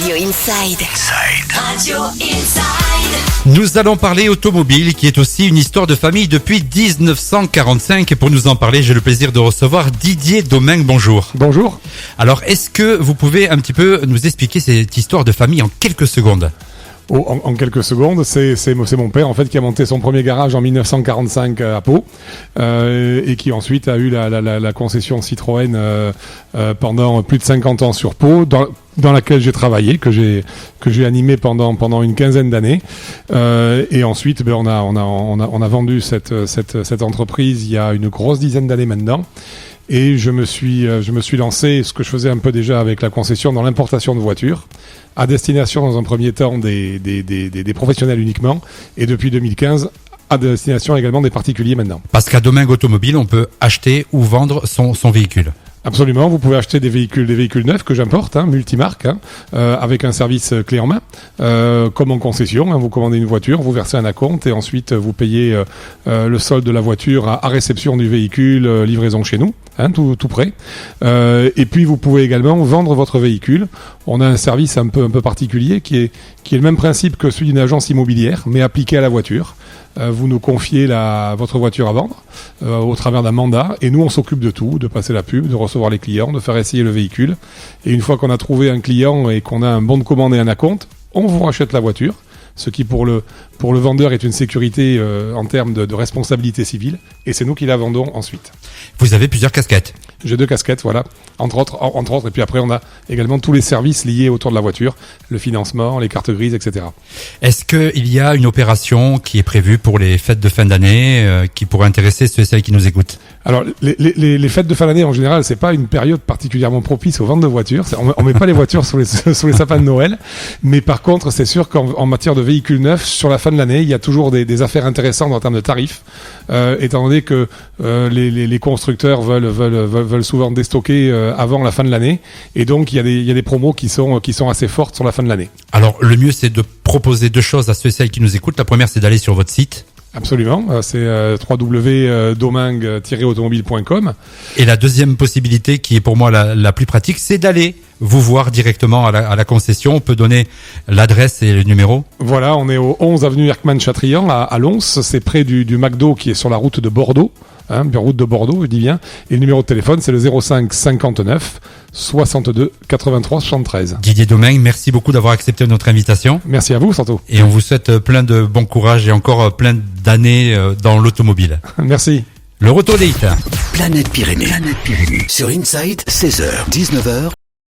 Radio Inside. Radio Inside. Nous allons parler automobile, qui est aussi une histoire de famille depuis 1945. Et pour nous en parler, j'ai le plaisir de recevoir Didier Domingue. Bonjour. Bonjour. Alors, est-ce que vous pouvez un petit peu nous expliquer cette histoire de famille en quelques secondes ? En quelques secondes, c'est mon père en fait qui a monté son premier garage en 1945 à Pau et qui ensuite a eu la concession Citroën pendant plus de 50 ans sur Pau, dans laquelle j'ai travaillé, que j'ai animé pendant une quinzaine d'années. Et ensuite, on a vendu cette entreprise il y a une grosse dizaine d'années maintenant. Et je me suis lancé, ce que je faisais un peu déjà avec la concession, dans l'importation de voitures, à destination dans un premier temps des professionnels uniquement, et depuis 2015, à destination également des particuliers maintenant. Parce qu'à Domingue Automobile, on peut acheter ou vendre son véhicule. Absolument, vous pouvez acheter des véhicules neufs que j'importe, multimarques, avec un service clé en main, comme en concession. Vous commandez une voiture, vous versez un acompte et ensuite vous payez le solde de la voiture à réception du véhicule, livraison chez nous, tout prêt. Et puis vous pouvez également vendre votre véhicule. On a un service un peu particulier qui est le même principe que celui d'une agence immobilière, mais appliqué à la voiture. Vous nous confiez votre voiture à vendre au travers d'un mandat et nous on s'occupe de tout, de passer la pub, de recevoir les clients, de faire essayer le véhicule et une fois qu'on a trouvé un client et qu'on a un bon de commande et un acompte, on vous rachète la voiture, ce qui pour le vendeur est une sécurité en termes de responsabilité civile et c'est nous qui la vendons ensuite. Vous avez plusieurs casquettes. J'ai 2 casquettes, voilà, entre autres, et puis après on a également tous les services liés autour de la voiture, le financement, les cartes grises, etc. Est-ce qu'il y a une opération qui est prévue pour les fêtes de fin d'année qui pourrait intéresser ceux et celles qui nous écoutent ? Alors les fêtes de fin d'année en général, c'est pas une période particulièrement propice aux ventes de voitures. On met pas les voitures sous les sapins de Noël, mais par contre c'est sûr qu'en matière de véhicules neufs, sur la fin de l'année, il y a toujours des affaires intéressantes en termes de tarifs, étant donné que les constructeurs veulent souvent déstocker avant la fin de l'année, et donc il y a des promos qui sont assez fortes sur la fin de l'année. Alors le mieux c'est de proposer 2 choses à ceux et celles qui nous écoutent. La première c'est d'aller sur votre site. Absolument, c'est www.domingue-automobile.com. Et la deuxième possibilité qui est pour moi la plus pratique, c'est d'aller vous voir directement à la concession. On peut donner l'adresse et le numéro. Voilà, on est au 11 avenue Erckmann-Chatrian à Lons, c'est près du McDo qui est sur la route de Bordeaux. Route de Bordeaux, je dis bien. Et le numéro de téléphone, c'est le 05 59 62 83 73. Didier Domingue, merci beaucoup d'avoir accepté notre invitation. Merci à vous, Santo. Et on vous souhaite plein de bon courage et encore plein d'années dans l'automobile. Merci. Le retour des hits. Planète Pyrénées. Sur Inside, 16h, 19h.